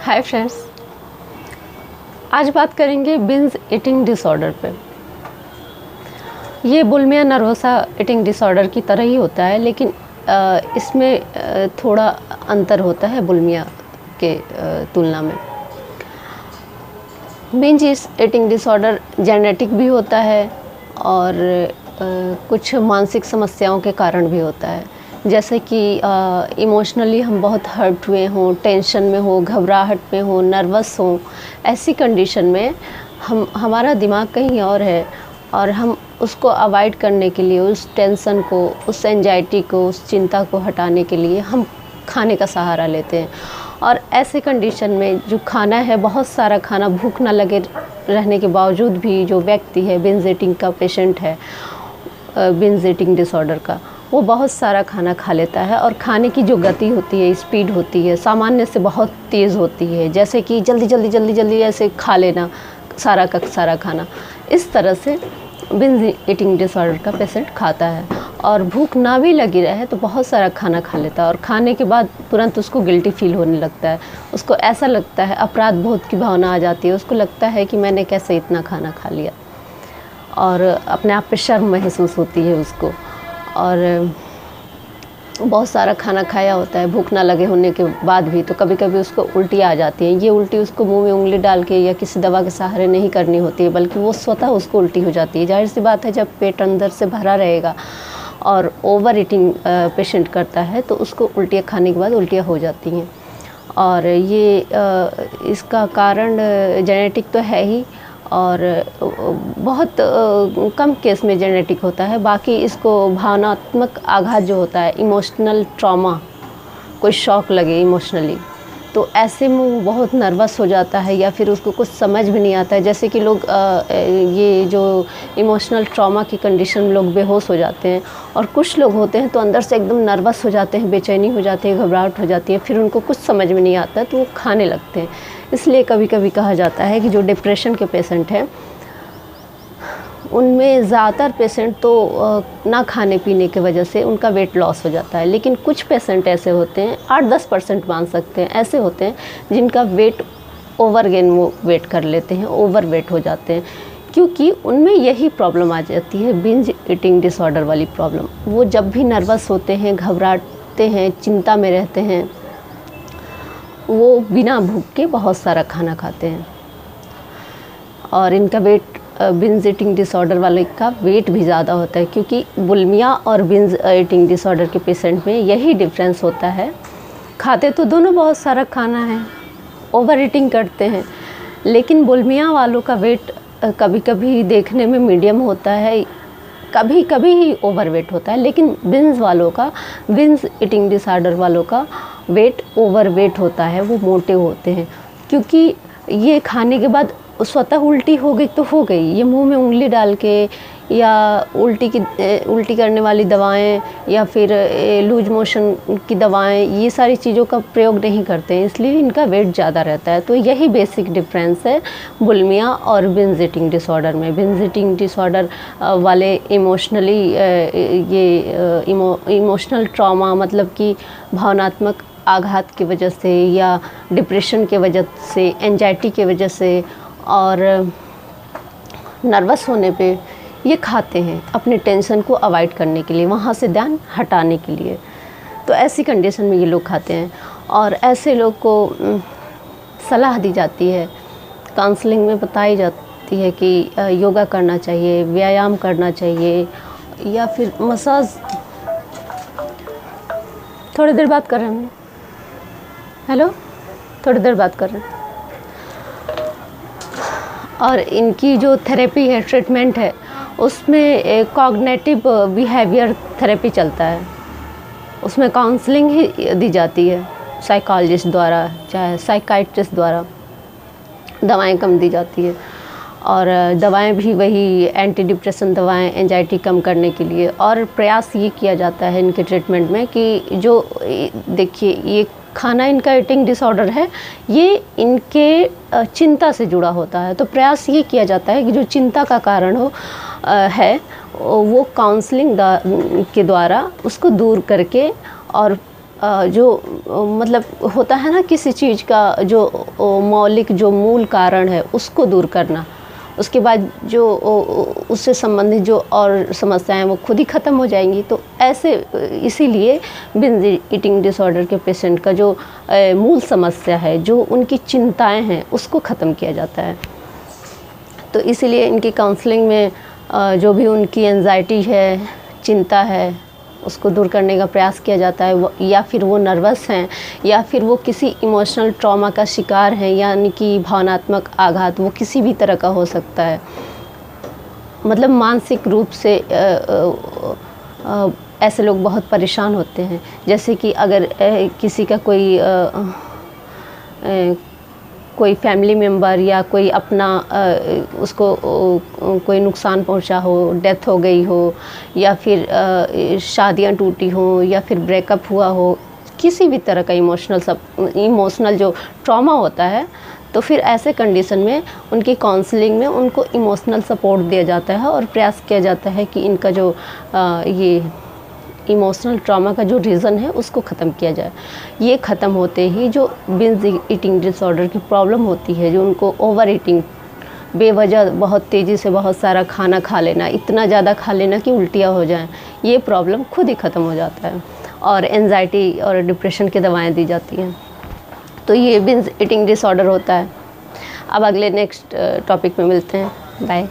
Hi friends, आज बात करेंगे बिंज ईटिंग डिसऑर्डर पे। ये बुलिमिया नर्वोसा ईटिंग डिसऑर्डर की तरह ही होता है, लेकिन इसमें थोड़ा अंतर होता है बुलिमिया के तुलना में। बिंज ईटिंग डिसऑर्डर जेनेटिक भी होता है और कुछ मानसिक समस्याओं के कारण भी होता है, जैसे कि इमोशनली हम बहुत हर्ट हुए हों, टेंशन में हो, घबराहट में हो, नर्वस हो। ऐसी कंडीशन में हमारा दिमाग कहीं और है और हम उसको अवॉइड करने के लिए, उस टेंशन को, उस एंजाइटी को, उस चिंता को हटाने के लिए हम खाने का सहारा लेते हैं। और ऐसे कंडीशन में जो खाना है, बहुत सारा खाना, भूख ना लगे रहने के बावजूद भी जो व्यक्ति है, बिंज ईटिंग का पेशेंट है, बिंज ईटिंग डिसऑर्डर का, वो बहुत सारा खाना खा लेता है। और खाने की जो गति होती है, स्पीड होती है, सामान्य से बहुत तेज़ होती है, जैसे कि जल्दी ऐसे खा लेना सारा का सारा खाना। इस तरह से बिंज ईटिंग डिसऑर्डर का पेशेंट खाता है। और भूख ना भी लगी रहे तो बहुत सारा खाना खा लेता है और खाने के बाद तुरंत उसको गिल्टी फील होने लगता है। उसको ऐसा लगता है, अपराध बोध की भावना आ जाती है। उसको लगता है कि मैंने कैसे इतना खाना खा लिया, और अपने आप पे शर्म महसूस होती है उसको। और बहुत सारा खाना खाया होता है भूख ना लगे होने के बाद भी, तो कभी कभी उसको उल्टी आ जाती है। ये उल्टी उसको मुंह में उंगली डाल के या किसी दवा के सहारे नहीं करनी होती है, बल्कि वो स्वतः उसको उल्टी हो जाती है। जाहिर सी बात है, जब पेट अंदर से भरा रहेगा और ओवर ईटिंग पेशेंट करता है तो उसको उल्टियाँ खाने के बाद उल्टियाँ हो जाती हैं। और ये इसका कारण जेनेटिक तो है ही, और बहुत कम केस में जेनेटिक होता है। बाकी इसको भावनात्मक आघात जो होता है, इमोशनल ट्रॉमा, कोई शॉक लगे इमोशनली, तो ऐसे में वो बहुत नर्वस हो जाता है या फिर उसको कुछ समझ भी नहीं आता है। जैसे कि लोग ये जो इमोशनल ट्रॉमा की कंडीशन में लोग बेहोश हो जाते हैं, और कुछ लोग होते हैं तो अंदर से एकदम नर्वस हो जाते हैं, बेचैनी हो जाती है, घबराहट हो जाती है, फिर उनको कुछ समझ में नहीं आता तो वो खाने लगते हैं। इसलिए कभी कभी कहा जाता है कि जो डिप्रेशन के पेशेंट हैं उनमें ज़्यादातर पेशेंट तो ना खाने पीने की वजह से उनका वेट लॉस हो जाता है, लेकिन कुछ पेशेंट ऐसे होते हैं, 8-10% मान सकते हैं, ऐसे होते हैं जिनका वेट ओवर गेन वो वेट कर लेते हैं, ओवर वेट हो जाते हैं, क्योंकि उनमें यही प्रॉब्लम आ जाती है, बिंज ईटिंग डिसऑर्डर वाली प्रॉब्लम। वो जब भी नर्वस होते हैं, घबराते हैं, चिंता में रहते हैं, वो बिना भूख के बहुत सारा खाना खाते हैं। और इनका वेट, बिंज ईटिंग डिसऑर्डर वाले का वेट भी ज़्यादा होता है, क्योंकि बुलिमिया और बिंज ईटिंग डिसऑर्डर के पेशेंट में यही डिफरेंस होता है। खाते तो दोनों बहुत सारा खाना है, ओवर ईटिंग करते हैं, लेकिन बुलिमिया वालों का वेट कभी कभी देखने में मीडियम होता है, कभी कभी ही ओवर वेट होता है। लेकिन बिंज ईटिंग डिसऑर्डर वालों का वेट ओवर वेट होता है, वो मोटे होते हैं, क्योंकि ये खाने के बाद स्वतः उल्टी हो गई तो हो गई। ये मुंह में उंगली डाल के या उल्टी करने वाली दवाएं या फिर लूज मोशन की दवाएं, ये सारी चीज़ों का प्रयोग नहीं करते हैं, इसलिए इनका वेट ज़्यादा रहता है। तो यही बेसिक डिफरेंस है बुलिमिया और बिंज ईटिंग डिसऑर्डर में। बिंज ईटिंग डिसऑर्डर वाले इमोशनली इमोशनल ट्रॉमा, मतलब कि भावनात्मक आघात की वजह से या डिप्रेशन के वजह से, एंजाइटी की वजह से और नर्वस होने पे ये खाते हैं, अपने टेंशन को अवॉइड करने के लिए, वहाँ से ध्यान हटाने के लिए। तो ऐसी कंडीशन में ये लोग खाते हैं। और ऐसे लोग को सलाह दी जाती है, काउंसलिंग में बताई जाती है कि योगा करना चाहिए, व्यायाम करना चाहिए, या फिर मसाज। थोड़ी देर बात कर रहे हैं, हेलो, थोड़ी देर बात कर रहे हैं। और इनकी जो थेरेपी है, ट्रीटमेंट है, उसमें कॉग्निटिव बिहेवियर थेरेपी चलता है। उसमें काउंसलिंग ही दी जाती है साइकोलॉजिस्ट द्वारा, चाहे साइकाइट्रिस्ट द्वारा। दवाएं कम दी जाती है, और दवाएं भी वही एंटी डिप्रेशन दवाएं, एंजाइटी कम करने के लिए। और प्रयास ये किया जाता है इनके ट्रीटमेंट में कि जो, देखिए, ये खाना इनका ईटिंग डिसऑर्डर है, ये इनके चिंता से जुड़ा होता है। तो प्रयास ये किया जाता है कि जो चिंता का कारण वो काउंसलिंग के द्वारा उसको दूर करके और जो मतलब होता है ना किसी चीज़ का जो मौलिक जो मूल कारण है उसको दूर करना, उसके बाद जो उससे संबंधित जो और समस्याएं वो खुद ही ख़त्म हो जाएंगी। तो ऐसे इसीलिए बिंज ईटिंग डिसऑर्डर के पेशेंट का जो मूल समस्या है, जो उनकी चिंताएं हैं, उसको ख़त्म किया जाता है। तो इसीलिए इनकी काउंसलिंग में जो भी उनकी एंजाइटी है, चिंता है, उसको दूर करने का प्रयास किया जाता है। या फिर वो नर्वस हैं, या फिर वो किसी इमोशनल ट्रॉमा का शिकार हैं, यानी कि भावनात्मक आघात, वो किसी भी तरह का हो सकता है। मतलब मानसिक रूप से ऐसे लोग बहुत परेशान होते हैं। जैसे कि अगर किसी का कोई फैमिली मेम्बर या कोई अपना उसको कोई नुकसान पहुंचा हो, डेथ हो गई हो, या फिर शादियां टूटी हो, या फिर ब्रेकअप हुआ हो, किसी भी तरह का इमोशनल जो ट्रॉमा होता है, तो फिर ऐसे कंडीशन में उनकी काउंसलिंग में उनको इमोशनल सपोर्ट दिया जाता है और प्रयास किया जाता है कि इनका जो ये इमोशनल ट्रॉमा का जो रीज़न है उसको ख़त्म किया जाए। ये ख़त्म होते ही जो बिंज ईटिंग डिसऑर्डर की प्रॉब्लम होती है, जो उनको ओवर ईटिंग, बेवजह बहुत तेज़ी से बहुत सारा खाना खा लेना, इतना ज़्यादा खा लेना कि उल्टियाँ हो जाएं, ये प्रॉब्लम खुद ही ख़त्म हो जाता है और एंजाइटी और डिप्रेशन की दवाएं दी जाती हैं। तो ये बिंज ईटिंग डिसऑर्डर होता है। अब अगले नेक्स्ट टॉपिक में मिलते हैं। बाय।